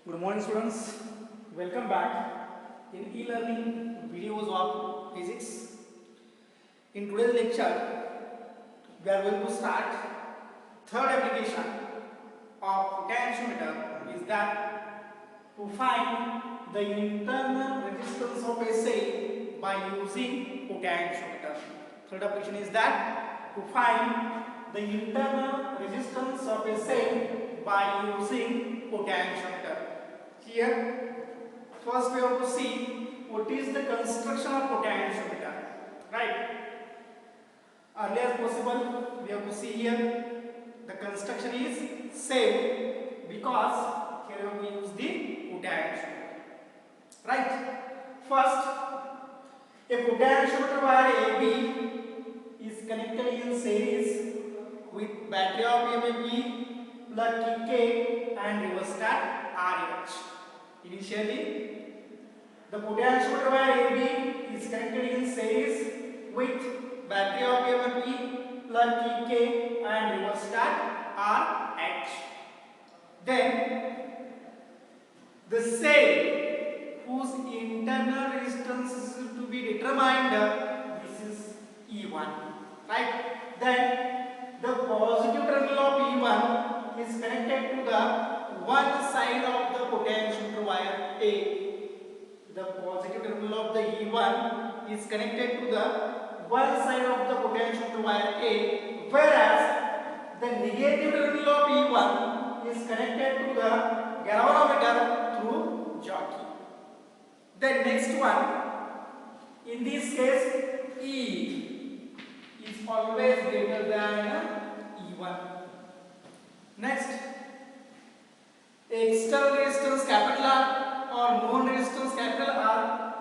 Good morning students, welcome back in e-learning videos of physics. In today's lecture, we are going to start third application of potentiometer is that to find the internal resistance of a cell by using potentiometer. Third application is that to find the internal resistance of a cell by using potentiometer. Here, first we have to see what is the construction of potentiometer, right? Early as possible, we have to see here the construction is same because here we use the potentiometer, right? First, a potentiometer wire AB is connected in series with battery of EMF plug K and rheostat RH. Initially, the potentiometer wire AB is connected in series with battery of EMF plug K and rheostat RH. Then, the cell whose internal resistance is to be determined, this is E1, right? Then, the positive terminal of E1 is connected to the one side of the potentiometer wire A. The positive terminal of the E1 is connected to the one side of the potentiometer wire A, whereas the negative terminal of E1 is connected to the galvanometer through jockey. The next one, in this case, E is always greater than E1. Next, external resistance capital R or known resistance capital R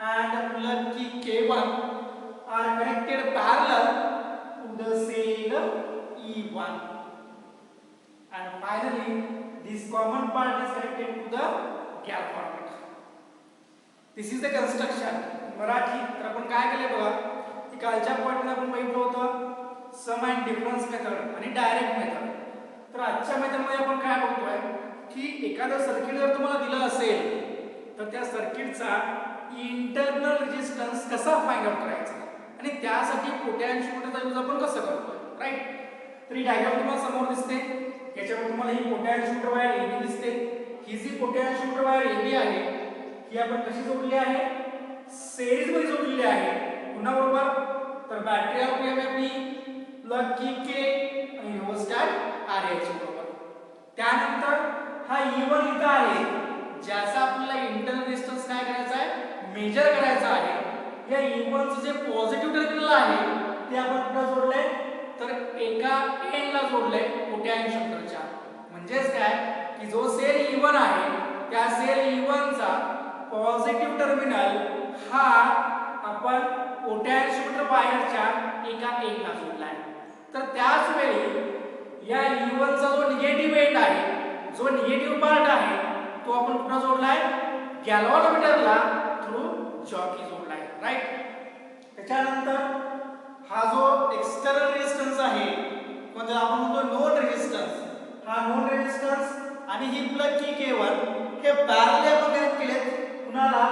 and plug key K1 are connected parallel to the cell E1. And finally, this common part is connected to the galvanometer. This is the construction. Marathi तर आपण काय केले बघा की कालच्या पॉइंटला आपण बघितलं होतं सम अँड डिफरन्स मेथड आणि डायरेक्ट मेथड. तर आजच्या मेथडमध्ये आपण काय बघतोय की एखादं सर्किट जर तुम्हाला दिलं असेल तर त्या सर्किटचा इंटरनल रेजिस्टन्स कसा फाइंड आउट करायचा आणि त्यासाठी पोटॅन्शियोमीटरचा यूज आपण कसं करतोय, राईट? तर ही डायग्राम तुम्हाला समोर दिसते. याच्यावर तुम्हाला ही पोटॅन्शियोमीटर वायर AB दिसते. ही जी पोटॅन्शियोमीटर वायर AB आहे ही आपण कशी जोडली आहे? सिरीज मध्ये जोडलेली आहे. पुन्हा बरोबर तर बॅटरी ऑफ EMF प्लग की K आणि रिओस्टॅट RH बरोबर. त्यानंतर हा E1 इथं आहे ज्याचा आपल्याला इंटरनल रेजिस्टन्स काय करायचा आहे? मेजर करायचा आहे. या E1 चं जे पॉझिटिव्ह टर्मिनल आहे ते आपण कुठे जोडले? तर एका एंड ला जोडले पोटॅन्शियोमीटरच्या. म्हणजेच काय की जो सेल E1 आहे त्या सेल E1 चा पॉझिटिव्ह टर्मिनल हा आपण पोटॅन्शियोमीटर वायरच्या एका एंड ला जोडला आहे. तर त्याच वेळी या E1 चा जो निगेटिव्ह एंड आहे, जो निगेटिव्ह पार्ट आहे तो आपण कुठे जोडलाय? गॅल्व्हनोमीटरला थ्रू जॉकी जोडलाय, राईट? त्याच्यानंतर हा जो एक्सटर्नल रेजिस्टन्स आहे म्हणजे आपण म्हणतो नोन रेजिस्टन्स, हा नोन रेजिस्टन्स आणि ही प्लग की K1 हे पॅरलल आपण कनेक्ट केलेत कुणाला?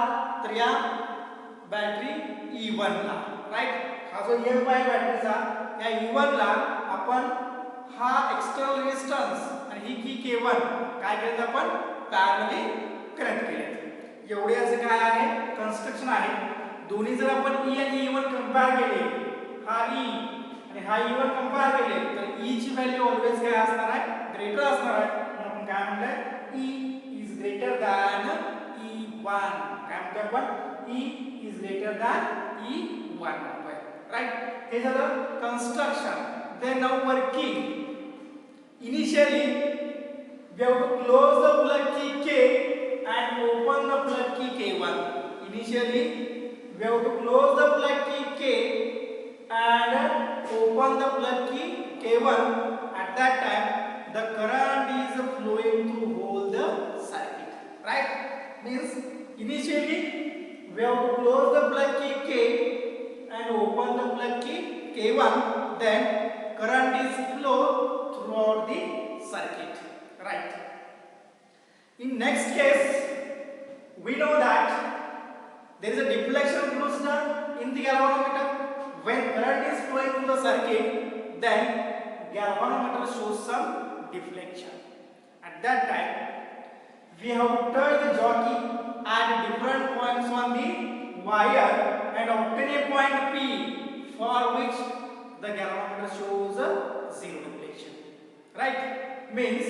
तर या बॅटरी E1 ला, राईट? हा जो EMF आहे बॅटरीचा या E1 ला आपण हा एक्सटर्नल रेजिस्टन्स आणि ही की K1 काय केलं आपण? पॅरलली कनेक्ट केले. एवढे असे काय आहे? कन्स्ट्रक्शन आहे. दोन्ही जर आपण E आणि E1 कंपेअर केले, हा E आणि हा E1 कंपेअर केले तर E ची व्हॅल्यू ऑलवेज काय असणार आहे? ग्रेटर असणार आहे. म्हणून आपण काय म्हणलं? E is greater than E1. काय म्हणतो आपण? E is greater than E1, right? हे झालं construction. Then now working. Initially, we have to close the plug key K and open the plug key K1. Initially, we have to close the plug key K and open the plug key K1. At that time, the current is flowing through whole the circuit. Right? Means initially we have to close the plug key K and open the plug key K1. Then current is flow throughout the circuit, right? In next case, we know that there is a deflection closure in the galvanometer. When current is flowing through the circuit, then galvanometer shows some deflection. At that time, we have to turn the jockey at different points on the wire and obtain a point P for which the galvanometer shows a zero deflection. Right? Means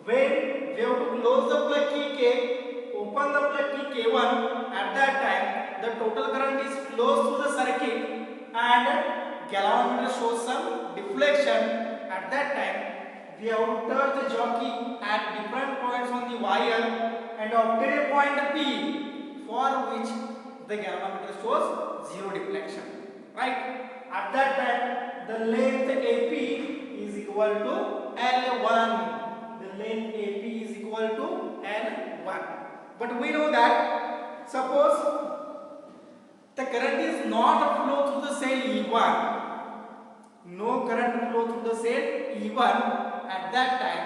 when we have to close the plug key K, open the plug key K1, at that time the total current is flows through the circuit and galvanometer shows some deflection. At that time we have to turn the jockey at different points on the wire and obtain a point P for which the galvanometer shows zero deflection. Right? At that time the length AP is equal to L1. The length AP is equal to L1. But we know that suppose the current is not flow through the cell E1. No current flow through the cell E1. At that time,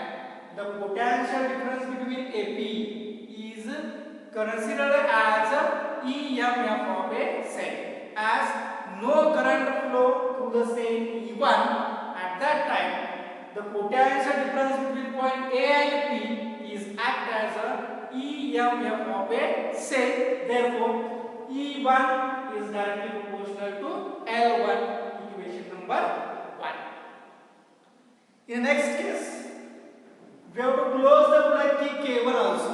the potential difference between AP is considered as EMF of a cell. As no current flow through the cell E1, at that time, the potential difference between point A and P is act as a EMF of a cell. Therefore, E1 is directly proportional to L1, equation number 1. In the next case, we have to close the plug key K1 also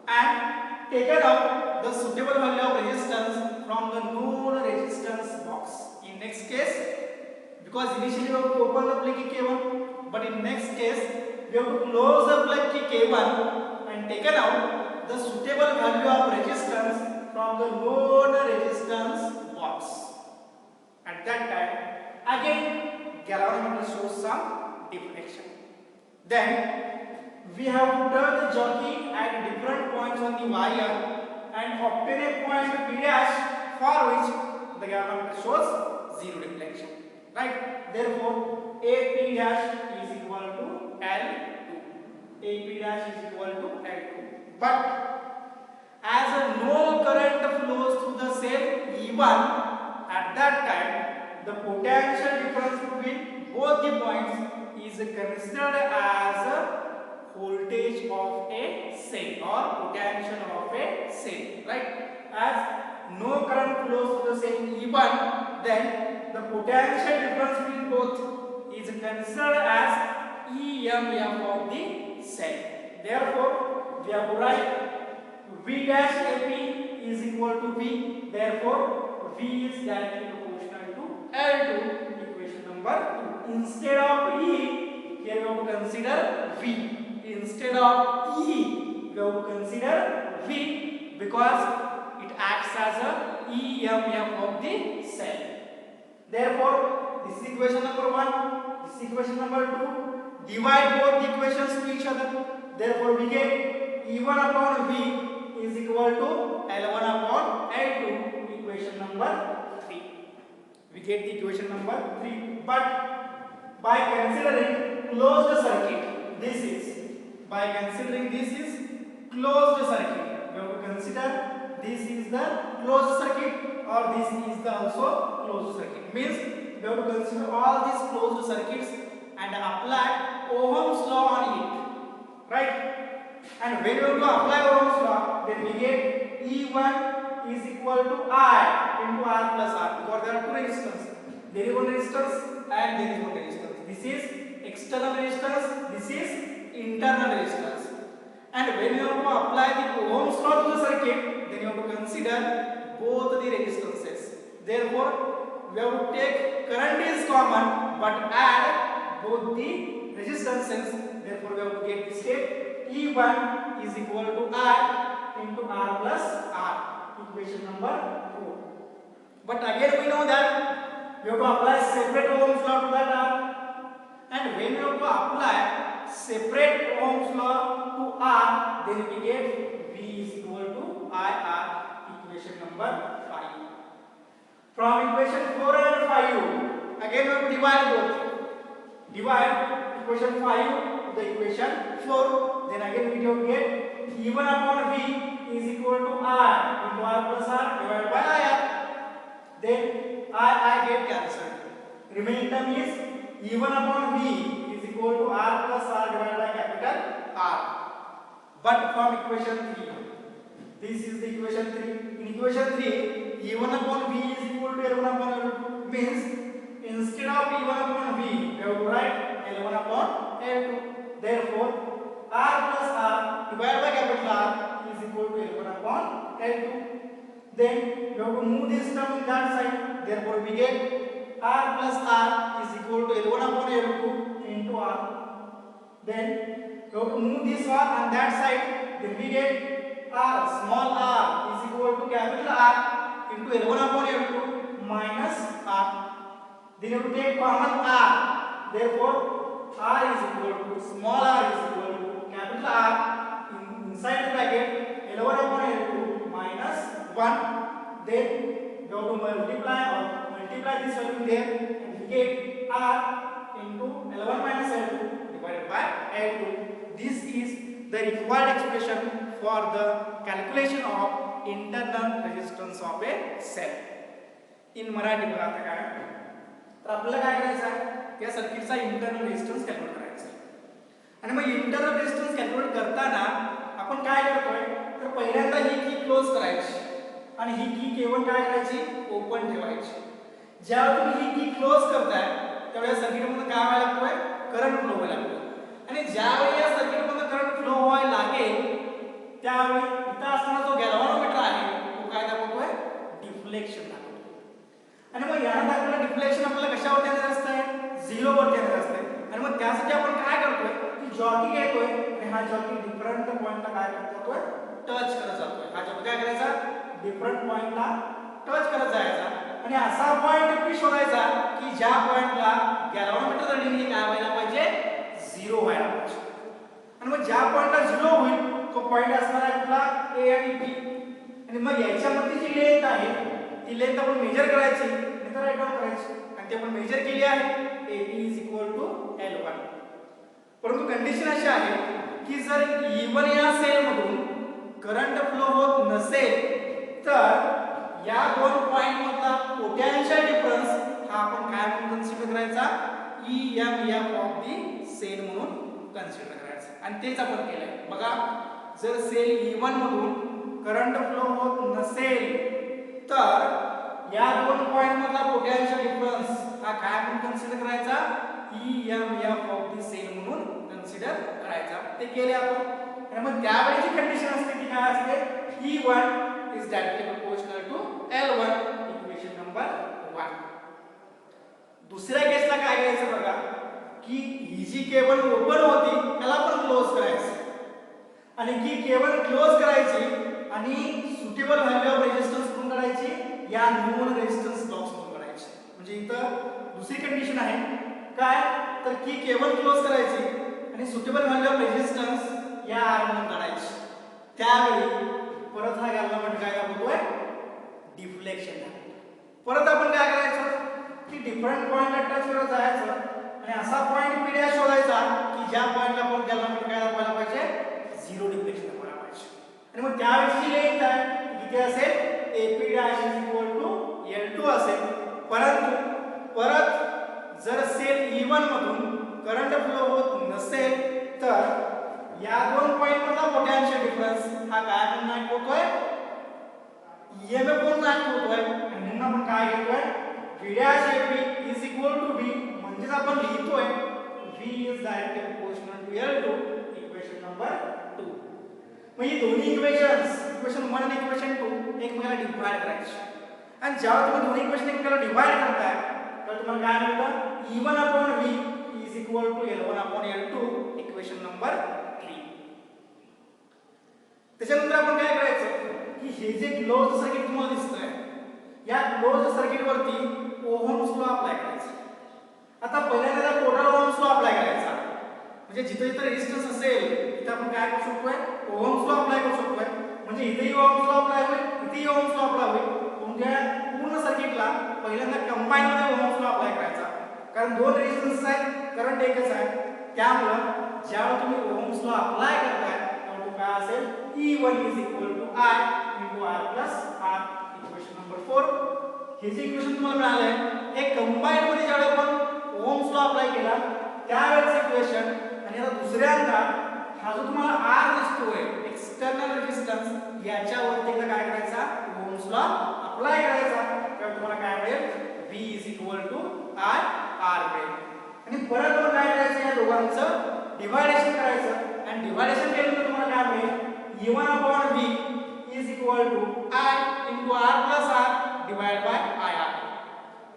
and taken out the suitable value of resistance from the known resistance box. In next case, because initially we have to open the plug key K1, but in next case we have to close the plug key K1 and taken out the suitable value of resistance from the known resistance box. At that time, again galvanometer shows some deflection. Then we have to turn the jockey at different points on the wire and obtain a point P dash for which the galvanometer shows zero deflection. Right? Therefore, AP dash is equal to L2. AP dash is equal to L2. But as no current flows through the cell E1, at that time the potential difference between both the points is considered as a voltage of a cell or potential of a cell. Right? As no current flows through the cell E1, then the potential difference between both is considered as EMF of the cell. Therefore, we have to write V dash AP is equal to V. Therefore, V is directly proportional to L2, equation number 2. Instead of E, here we have to consider V. Instead of E, we have to consider V because it acts as a EMF of the cell. Therefore, this is equation number 1, this is equation number 2. Divide both the equations to each other. Therefore, we get E1 upon V is equal to L1 upon L2, equation number 3. We get the equation number 3. But by considering closed circuit, this is closed circuit. We have to consider this is the closed circuit or this is the also closed circuit. Means we have to consider all these closed circuits and apply Ohm's law on it. Right? And when we have to apply Ohm's law, then we get E1 is equal to I into R plus R because there are two resistors. There is one resistance and there is one resistance. This is external resistance, this is internal resistance. And when you have to apply the Ohm's law to the circuit, then you have to consider both the resistances. Therefore, we have to take current is common but add both the resistances. Therefore, we have to get this state E1 is equal to I into R plus R, equation number 4. But again we know that we have to apply separate Ohm's law to that R, and when we have to apply separate Ohm's law to R, then we get V is equal to IR, equation number 5. From equation 4 and 5, again we have to divide both. Divide equation 5 to the equation 4, then again we have to get E1 upon V is equal to R into R plus R divided by IR. Then I get cancelled. Remaining term is E1 upon V is equal to R plus R divided by capital R. But from equation 3, this is the equation 3. In equation 3, E1 upon V is equal to L1 upon L2 means instead of E1 upon V, we have to write L1 upon L2. Therefore, R plus R divided by capital R is equal to L1 upon L2. Then we have to move this term in that side. Therefore, we get R plus R is equal to L1 upon L2 into R. Then we have to move this one on that side. Then we get R small r is equal to capital R into L1 upon L2 minus R. Then you have to take common R. Therefore, R is equal to small r is equal to capital R inside the bracket L1 upon L2 minus 1. Then you have to multiply this value there and we get R into L1 minus L2 divided by L2. This is the required expression for the calculation of internal resistance of a cell. In Marathi बघा आता काय तर आपल्याला काय करायचं आहे या सर्किटचा इंटरनल रेजिस्टन्स कॅल्क्युलेट करायचा आहे. आणि मग इंटरनल रेजिस्टन्स कॅल्क्युलेट करताना आपण काय करतोय तर पहिल्यांदा ही की क्लोज करायची आणि ही की केवळ काय करायची ओपन ठेवायची. जेव्हा तुम्ही ही की क्लोज करताय त्यावेळेस सर्किटमध्ये काय व्हायला लागतोय करंट फ्लो व्हायला लागतो आणि ज्यावेळी या सर्किटमध्ये करंट फ्लो व्हायला लागेल त्यावेळी इथं असताना जो गॅल्व्हॅनोमीटर आहे तो काय दाखवतोय डिफ्लेक्शन दाखवतोय. आणि मग याला दाखवलेलं डिफ्लेक्शन आपल्याला कशावरती आणायचं असतंय 0 वरती आणायचं असतंय. आणि मग त्यासाठी आपण काय करतोय की जॉकी घेतोय आणि हा जॉकी डिफरंट पॉइंटला काय करतोय टच करत जातोय. हा जॉकी काय करायचा डिफरंट पॉइंटला टच करत जायचा आणि असा पॉइंट तुम्ही शोधायचा की ज्या पॉइंटला गॅल्व्हॅनोमीटर रीडिंग हे काय व्हायला पाहिजे 0 व्हायला पाहिजे. आणि मग ज्या पॉइंटला 0 होईल तो पॉइंट असणार आहे आपला A आणि B. आणि मग याच्यामध्ये जी लेंथ आहे ती लेंथ आपण मेजर करायची नंतर राईट डाऊन करायची आणि ते आपण मेजर केली आहे AP is equal to L1. परंतु कंडिशन अशी आहे की जर E1 या सेल मधून करंट फ्लो होत नसेल तर या दोन पॉइंट मधला पोटेन्शियल डिफरन्स हा आपण काय म्हणून कन्सिडर करायचा EMF ऑफ दी सेल म्हणून कन्सिडर करायचा आणि तेच आपण केलंय. बघा जर सेल E1 मधून करंट फ्लो होत नसेल तर या दोन पॉइंट मधला पोटेन्शियल डिफरन्स हा काय आपण कन्सिडर करायचा EMF ऑफ दी सेल म्हणून कन्सिडर करायचा. ते केले आपण आणि मग त्यावेळीची कंडिशन असते की काय असते E1 is directly proportional to L1 equation number 1. दुसऱ्या केसला काय करायचं बघा की ही जी केबल ओपन होती त्याला पण क्लोज करायचं आणि की केबल क्लोज करायची आणि सुटेबल व्हॅल्यू ऑफ रेजिस्टन्स म्हणून काढायची या नोन रेजिस्टन्स ब्लॉक्स म्हणून काढायची. म्हणजे इथं दुसरी कंडिशन आहे काय तर की केबल क्लोज करायची आणि सुटेबल व्हॅल्यू ऑफ रेजिस्टन्स या R म्हणून काढायची. त्यावेळी परत हा गॅल्व्हॅनोमीटर काय दाखवतोय डिफ्लेक्शन दाखवतोय. परत आपण काय करायचं की डिफरंट पॉइंटला टच करत जायचं आणि असा पॉइंट P' शोधायचा की ज्या पॉइंटला आपण गॅल्व्हॅनोमीटर काय दाखवायला पाहिजे 0 डिफ्लेक्शन दाखवायला पाहिजे. आणि मग त्यावेळी जी लेंथ आहे किती असेल AP' L2 असेल. परंतु परत जर सेल E1 मधून करंट फ्लो होत नसेल तर या दोन पॉइंट मधला पोटेन्शियल डिफरन्स हा काय आपण दाखवतोय EMF म्हणून दाखवतोय आणि म्हणून आपण काय घेतोय V' is equal to V म्हणजे आपण लिहितोय V is directly proportional to L2 equation number 2. मग ही दोन्ही इक्वेशन्स इक्वेशन 1 आणि इक्वेशन 2 एकमेकांना डिवाइड करायची आणि जेव्हा तुम्ही दोन्ही इक्वेशन एकमेकांना डिवाइड करताय तर तुम्हाला काय मिळतं E1 upon V is equal to L1 upon L2 equation number 3. त्याच्यानंतर आपण काय करायचं की हे जे क्लोज सर्किट तुम्हाला दिसतंय या क्लोज सर्किट वरती ओहम्स लॉ अप्लाय करायचा. आता पहिल्यांदा टोटल ओहम्स लॉ अप्लाय करायचा म्हणजे जिथे जिथे रेजिस्टन्स असेल तिथे आपण काय करू शकतोय ओहम्स लॉ अप्लाय करू शकतोय. म्हणजे इथेही ओहम्स लॉ अप्लाय होईल इथेही ओहम्स लॉ अप्लाय होईल. म्हणजे पूर्ण सर्किटला पहिल्यांदा कंबाईन मध्ये ओहम्स लॉ अप्लाय करायचा कारण दोन रेजिस्टन्स आहेत करंट एकच आहे. त्यामुळे ज्यावेळी तुम्ही ओहम्स लॉ अप्लाय करताय तेव्हा तो काय असेल P1 is equal to I into R plus R. Equation number 4. हे जे इक्वेशन तुम्हाला मिळालं आहे हे कंबाईन मध्ये ज्यावेळी आपण ओम्स लॉ अप्लाय केला त्यावेळेस इक्वेशन आणि आता दुसऱ्यांदा हा जो तुम्हाला R दिसतोय एक्सटर्नल रेजिस्टन्स याच्यावरती एकदा काय करायचा ओम्स लॉ अप्लाय करायचा तेव्हा तुम्हाला काय मिळेल V is equal to I R मिळेल. आणि परत मग काय करायचं या दोघांचं डिव्हायडेशन करायचं आणि डिव्हायडेशन केल्यानंतर तुम्हाला काय मिळेल E1 upon V is equal to I into R plus R divided by IR.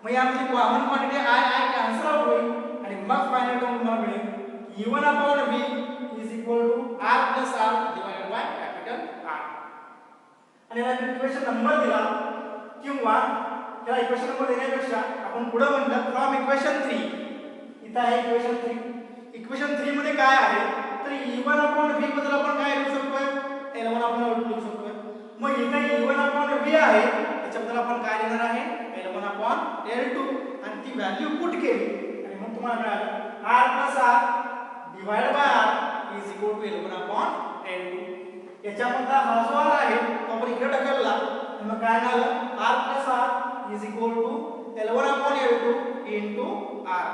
मग यामध्ये common quantity I cancel out होईल आणि मग फायनल टर्म तुम्हाला मिळेल E1 upon V is equal to R plus R divided by capital R. आणि याला equation number दिला किंवा याला इक्वेशन नंबर देण्यापेक्षा आपण पुढे म्हणलं फ्रॉम इक्वेशन 3. इथं आहे इक्वेशन 3. इक्वेशन 3 मध्ये काय आहे तर E1 upon V बद्दल आपण काय लिहू शकतोय L1 upon L2 लिहू शकतोय. मग इथे E1 upon V आहे त्याच्याबद्दल आपण काय लिहिणार आहे L1 upon L2 आणि ती व्हॅल्यू पुट केली आणि मग तुम्हाला मिळालं R plus R divided by R is equal to L1 upon L2. याच्यामधला हा जो R आहे तो आपण इकडे ढकलला आणि मग काय झालं R plus R is equal to L1 upon L2 into R.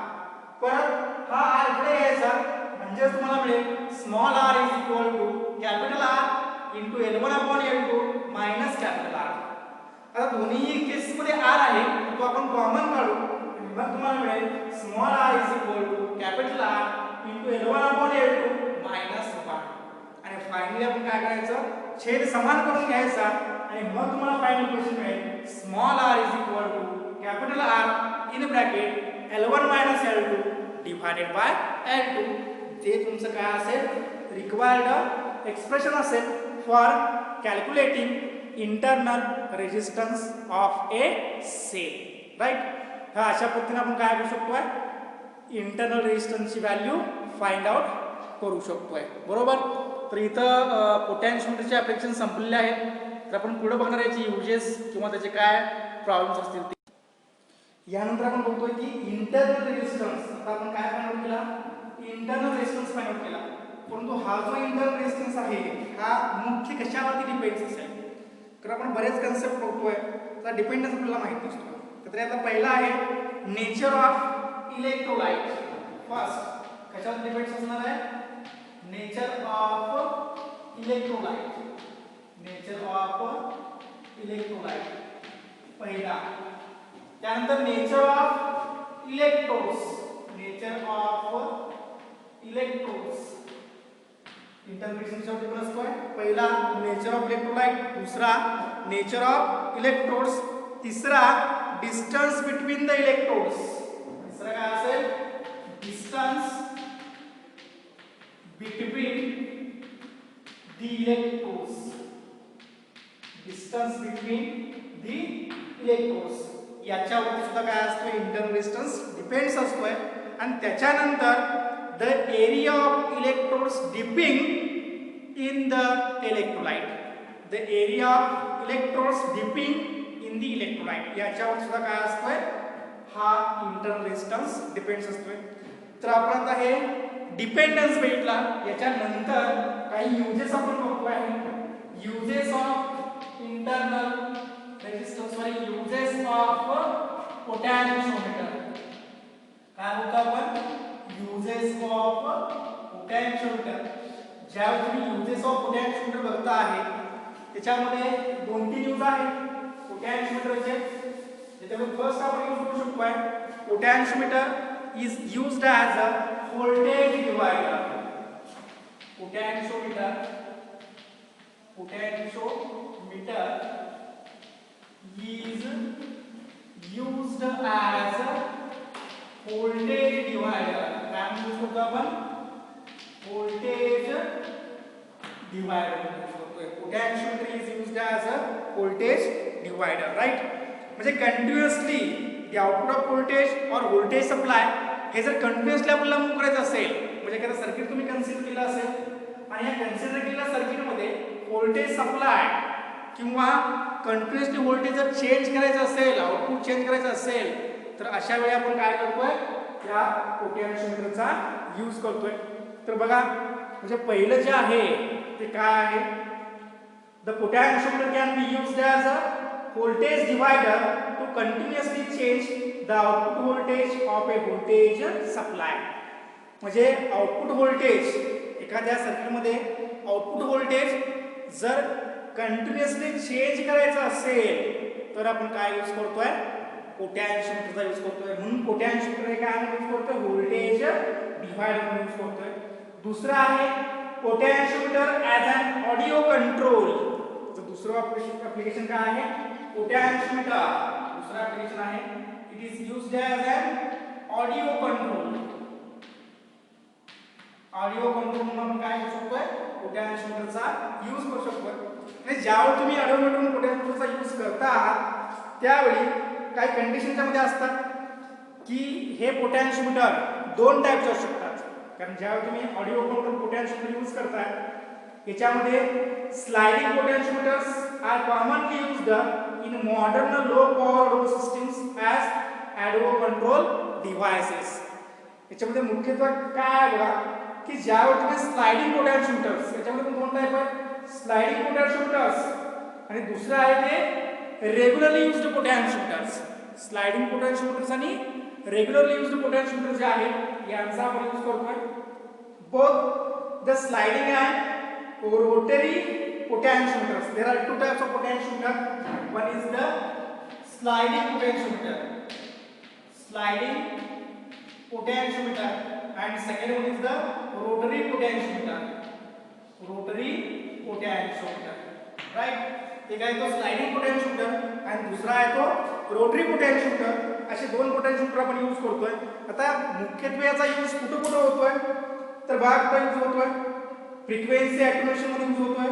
परत हा R इकडे घ्यायचा म्हणजे तुम्हाला मिळेल small r is equal to capital R into L1 upon L2 minus capital R. आता दोन्ही केस मध्ये R आहे तो आपण कॉमन काढू आणि मग तुम्हाला मिळेल small r is equal to capital R into L1 upon L2 minus 1. आणि फायनली आपण काय करायचं छेद समान करून घ्यायचा आणि मग तुम्हाला फायनल इक्वेशन मिळेल small r is equal to capital R in bracket L1 minus L2 divided by L2. ते तुमचं काय असेल रिक्वायर्ड एक्सप्रेशन असेल for calculating internal resistance of a cell. Right. हा अशा पद्धतीने आपण काय करू शकतोय इंटरनल रेजिस्टन्सची व्हॅल्यू फाइंड आउट करू शकतोय. बरोबर. तर इथं पोटॅन्शियोमीटरचे ॲप्लिकेशन संपलेले आहेत तर आपण पुढे बघणार याचे युजेस किंवा त्याचे काय प्रॉब्लेम्स असतील ते. यानंतर आपण बघतोय की इंटरनल रेजिस्टन्स आता आपण काय फाइंड आउट केला इंटरनल रेजिस्टन्स फाइंड आउट केला परंतु हा जो इंटरनल रेजिस्टन्स आहे हा मुख्य कशावरती डिपेंड्स असेल तर आपण बरेच कन्सेप्ट बघतोय तर डिपेंडन्स आपल्याला माहिती असतो. तर आता पहिला आहे नेचर ऑफ इलेक्ट्रोलाइट. फर्स्ट कशावर डिपेंड्स असणार आहे nature of electrolyte. Nature of electrolyte पहिला. त्यानंतर nature of electrodes. Nature of electrodes इंटरप्रिटेशनच्या डिफरन्स काय पहिला नेचर ऑफ इलेक्ट्रोलाइट दुसरा नेचर ऑफ इलेक्ट्रोड्स तिसरा डिस्टन्स बिटवीन द इलेक्ट्रोड्स. तिसरा काय असेल distance between the electrodes. Distance between the electrodes याच्यावर सुद्धा काय असतो इंटरनल रेजिस्टन्स डिपेंड्स असतोय. आणि त्याच्यानंतर the area of electrodes dipping in the electrolyte. The area of electrodes dipping in the electrolyte याच्यावर सुद्धा काय असतोय हा इंटरनल रेजिस्टन्स डिपेंड्स असतोय. तर आपण आता हे डिपेंडन्स भेटला याच्यानंतर काही युजेस आपण बघतोय. युजेस ऑफ इंटरनल रेजिस्टन्स वर युजेस ऑफ पोटॅन्शियोमीटर. काय होतं आपण युजेस ऑफ पोटॅन्शियोमीटर. ज्यावेळी तुम्ही युजेस ऑफ पोटॅन्शियोमीटर बघता आहे त्याच्यामध्ये 2-3 यूज आहेत पोटॅन्शियोमीटरचे. त्याच्यामध्ये फर्स्ट आपण यूज करू शकतो potentiometer is used as a voltage divider. पोटॅन्शियोमीटर is used as a voltage divider. काय यूज करतो आपण voltage divider यूज करतोय. Potentiometer is used as a voltage divider. Right. म्हणजे continuously the output of voltage or voltage supply हे जर continuously आपल्याला move करायचं असेल म्हणजे एखादं सर्किट तुम्ही कन्सिडर केलं असेल आणि या कन्सिडर केलेल्या सर्किटमध्ये व्होल्टेज सप्लाय किंवा कंटिन्युअसली व्होल्टेज जर चेंज करायचं असेल आउटपुट चेंज करायचं असेल तर अशा वेळी आपण काय करतोय या पोटॅन्शियोमीटरचा यूज करतोय. तर बघा म्हणजे पहिलं जे आहे ते काय आहे The potentiometer can be used as a voltage divider to continuously change the output voltage of a voltage supply. म्हणजे आउटपुट व्होल्टेज एखाद्या सर्किटमध्ये आउटपुट व्होल्टेज जर कंटिन्युअसली चेंज करायचं असेल तर आपण काय यूज करतोय, पोटॅन्शियोमीटरचा यूज करतोय. म्हणून पोटॅन्शियोमीटर हे काय यूज करतोय, व्होल्टेज डिवाइडर म्हणून यूज करतोय. दुसरा आहे potentiometer as an audio control. दुसरं ॲप्लिकेशन काय आहे, पोटॅन्शियोमीटर दुसरं ॲप्लिकेशन आहे, it is used as an audio control. Audio control म्हणून आपण काय करू शकतोय, पोटॅन्शियोमीटरचा यूज करू शकतोय. आणि ज्यावेळी तुम्ही ऑडिओमीटर पोटॅन्शियोमीटरचा यूज करता त्यावेळी काही कंडिशनच्या मध्ये असतात की हे पोटॅन्शियोमीटर दोन टाईपचे असू शकतात. कारण ज्यावेळी तुम्ही ऑडिओ कंट्रोल पोटॅन्शियोमीटर यूज करताय याच्यामध्ये sliding potentiometers are commonly used in modern low power door systems as audio control devices. याच्यामध्ये मुख्यत्वे काय आहे बघा की ज्यावेळी तुम्ही स्लाइडिंग पोटॅन्शियोमीटर्स, याच्यामध्ये पण दोन टाईप आहेत, स्लाइडिंग पोटॅन्शियोमीटर्स आणि दुसरं आहे ते रेग्युलरली यूज्ड पोटॅन्शियोमीटर्स. स्लाइडिंग पोटॅन्शियोमीटर्स आणि रेग्युलरली यूज्ड पोटॅन्शियोमीटर्स जे आहेत यांचा आपण यूज करतोय. Both the sliding and rotary potentiometers, there are two types of potentiometer. One is the sliding potentiometer and second one is the rotary potentiometer. Right, एक आहे तो sliding पोटॅन्शियोमीटर आणि दुसरा आहे तो रोटरी पोटॅन्शियोमीटर. असे दोन पोटॅन्शियोमीटर आपण यूज करतोय. आता मुख्यत्वे याचा यूज कुठं कुठं होतोय तर भाग यूज होतोय फ्रिक्वेन्सी ॲट्युएशन मध्ये यूज होतोय,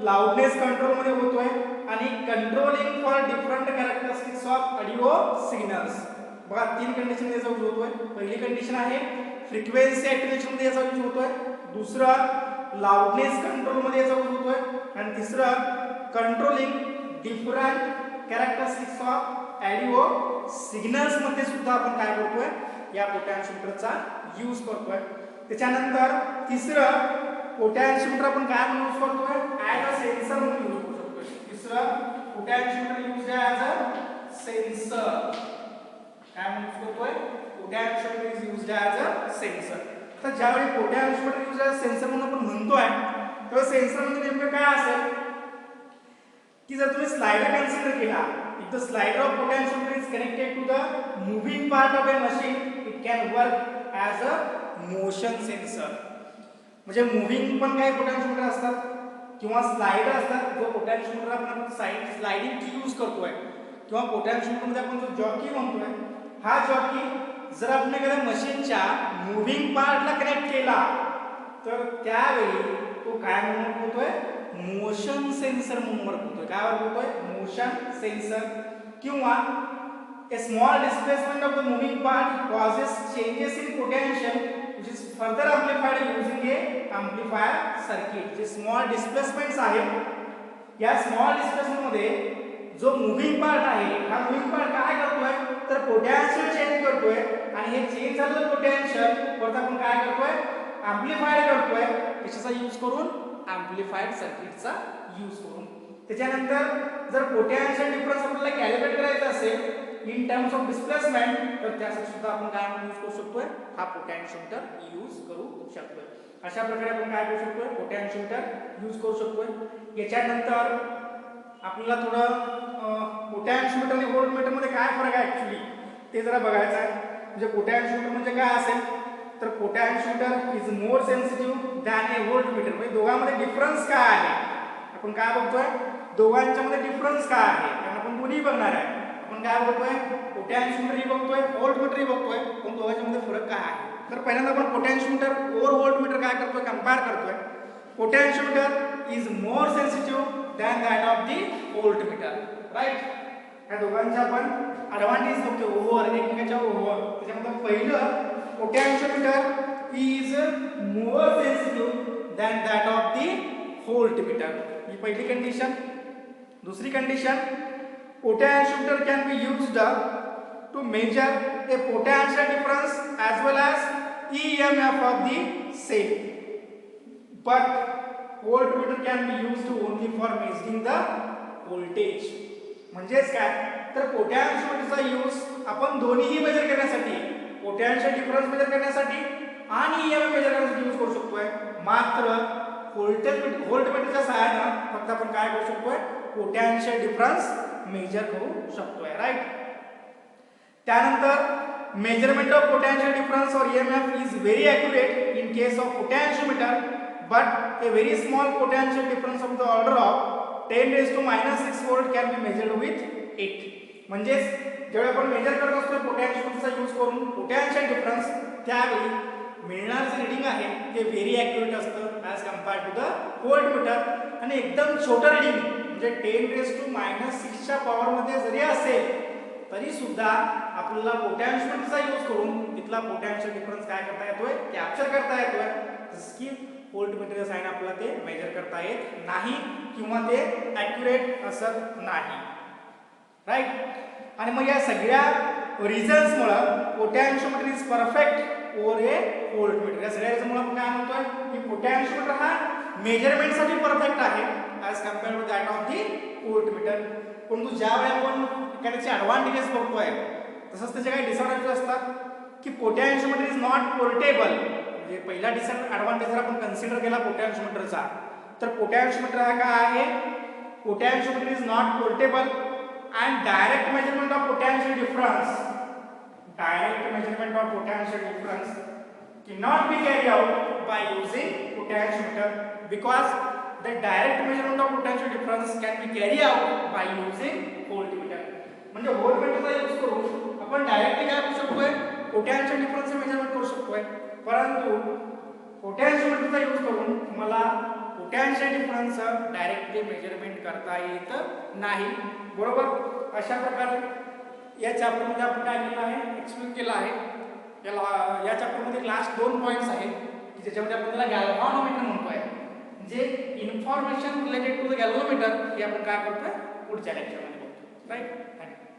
लाउडनेस कंट्रोल मध्ये होतोय आणि controlling for different characteristics of audio signals. बघा तीन कंडिशन मध्ये याचा यूज होतोय. पहिली कंडिशन आहे फ्रिक्वेन्सी ॲट्युएशन मध्ये याचा यूज होतोय, दुसरं लाउडनेस कंट्रोल मध्ये याचा यूज होतोय आणि तिसरं controlling different characteristics of audio signals मध्ये सुद्धा आपण काय करतोय, या पोटॅन्शियोमीटरचा यूज करतोय. त्याच्यानंतर तिसरं पोटॅन्शियोमीटर आपण काय म्हणून यूज करतोय, ॲज अ सेन्सर म्हणून यूज करू शकतोय. तिसरं potentiometer use as a sensor. काय म्हणून यूज करतोय, potentiometer is used as a sensor. तर ज्यावेळी पोटॅन्शियोमीटर यूज ॲज सेन्सर म्हणून आपण म्हणतोय तेव्हा सेन्सर म्हणजे नेमकं काय असेल की जर तुम्ही स्लाइडर कन्सिडर केला, if the slider of potentiometer is connected to the moving part of a machine it can work as a motion sensor. म्हणजे मूव्हिंग पण काही पोटॅन्शियोमीटर असतात किंवा स्लाइडर असतात. जो पोटॅन्शियोमीटर आपण स्लाइडिंग की यूज करतोय किंवा पोटॅन्शियोमीटर मध्ये आपण जो जॉकी म्हणतोय, हा जॉकी जर आपण एखाद्या मशीनच्या मूव्हिंग पार्टला कनेक्ट केला तर त्यावेळी तो काय म्हणून होतोय, मोशन सेन्सर म्हणून वर्क होतोय. काय वर्क होतोय, मोशन सेन्सर. किंवा a small displacement of the moving part causes changes in potential which is further amplified using a amplifier circuit. जे small displacements आहेत या small displacement मध्ये जो मूव्हिंग पार्ट आहे हा मूव्हिंग पार्ट काय करतोय तर पोटॅन्शियल चेंज करतोय आणि हे चेंज झालेलं पोटॅन्शियल परत आपण काय करतोय, एम्प्लिफाय करतोय. कशाचा यूज करून, एम्प्लिफाईड सर्किटचा यूज करून. त्याच्यानंतर जर पोटॅन्शियल डिफरन्स आपल्याला कॅल्क्युलेट करायचा असेल इन टर्म्स ऑफ डिस्प्लेसमेंट तर त्यासाठी सुद्धा आपण काय यूज करू शकतोय, हा पोटॅन्शियोमीटर यूज करू शकतोय. अशा प्रकारे आपण काय करू शकतोय, पोटॅन्शियोमीटर यूज करू शकतोय. याच्यानंतर आपल्याला थोडं पोटॅन्शियोमीटर आणि व्होल्टमीटर मध्ये काय फरक आहे ऍक्च्युली ते जरा बघायचं आहे. म्हणजे पोटॅन्शियोमीटर म्हणजे काय असेल तर potentiometer is more sensitive than a voltmeter. म्हणजे दोघांमध्ये डिफरन्स काय आहे आपण काय बघतोय, दोघांच्या मध्ये डिफरन्स काय आहे कारण आपण दोन्ही बघणार आहे. आपण काय बघतोय, पोटॅन्शियोमीटरही बघतोय, व्होल्टमीटरही बघतोय, पण दोघांच्या मध्ये फरक काय आहे. तर पहिल्यांदा आपण पोटॅन्शियोमीटर और व्होल्टमीटर काय करतोय, कंपेअर करतोय. Potentiometer is more sensitive than that of the voltmeter. Right, या दोघांचा आपण ॲडव्हान्टेज बघतोय ओव्हर, एकमेकांच्या ओव्हर. त्याच्यामध्ये पहिलं potentiometer is more sensitive than that of the voltmeter. ही पहिली कंडिशन. दुसरी condition, potentiometer can be used to measure a potential difference as well as EMF of the same. But voltmeter can be used only for measuring the voltage. म्हणजेच काय तर पोटॅन्शियोमीटरचा use आपण दोन्हीही major करण्यासाठी, potential difference major करण्यासाठी आणि EMF major करण्यासाठी use करू शकतोय. मात्र व्होल्टमीटरच्या सहाय्याने फक्त आपण काय करू शकतोय, पोटॅन्शियल डिफरन्स मेजर करू शकतोय. राईट. त्यानंतर measurement of potential difference or EMF is very accurate in case of potentiometer, but a very small potential difference of the order of 10 raised to minus 6 volt can be measured with it. म्हणजे जेव्हा आपण measure करत असतो पोटॅन्शियोमीटरचा use करून potential difference, त्यावेळी मिळणार जे रीडिंग आहे ते व्हेरी ॲक्युरेट असतं as compared to the voltmeter. आणि एकदम छोटं रीडिंग म्हणजे 10 रेज टू मायनस 6 च्या पॉवरमध्ये जरी असेल तरी सुद्धा आपल्याला पोटॅन्शियोमीटरचा यूज करून तिथला पोटॅन्शियल डिफरन्स काय करता येतोय, कॅप्चर करता येतोय. जसं की व्होल्टमीटरच्या साइन आपल्याला ते मेजर करता येत नाही किंवा ते ॲक्युरेट असत नाही. राईट. आणि मग या सगळ्या रिझन्समुळे potentiometer is perfect over a voltmeter. या सगळ्या रिझनमुळे आपण काय म्हणतोय की पोटॅन्शियोमीटर हा मेजरमेंटसाठी परफेक्ट आहे as compared to that of the voltmeter. परंतु ज्यावेळी आपण एखाद्याचे ॲडव्हान्टेजेस बघतोय तसंच त्याचे काही डिसएडव्हान्टेजेस असतात की पोटॅन्शियोमीटर इज नॉट पोर्टेबल. म्हणजे पहिला ॲडव्हान्टेज जर आपण कन्सिडर केला पोटॅन्शियोमीटरचा, तर पोटॅन्शियोमीटर हा काय आहे, potentiometer is not portable and direct measurement of potential difference, direct measurement of potential difference cannot be carried out by using potentiometer because the direct measurement of potential difference can be carried out by using voltmeter. म्हणजे व्होल्टमीटरचा use करून आपण directly काय करू शकतोय, potential डिफरन्सचे measurement करू शकतोय. परंतु पोटॅन्शियोमीटरचा use करून मला पोटॅन्शियल डिफरन्स डायरेक्टली मेजरमेंट करता येत नाही. बरोबर. अशा प्रकारे या चॅप्टरमध्ये आपण काय केलं आहे, एक्सप्लेन केलं आहे. या चॅप्टरमध्ये लास्ट 2 पॉईंट्स आहेत की ज्याच्यामध्ये आपण त्याला गॅल्व्हॅनोमीटर म्हणतोय. म्हणजे इन्फॉर्मेशन रिलेटेड टू द गॅल्व्हॅनोमीटर हे आपण काय करतोय पुढच्या लेक्चरमध्ये बघतो. राईट. थँक्यू.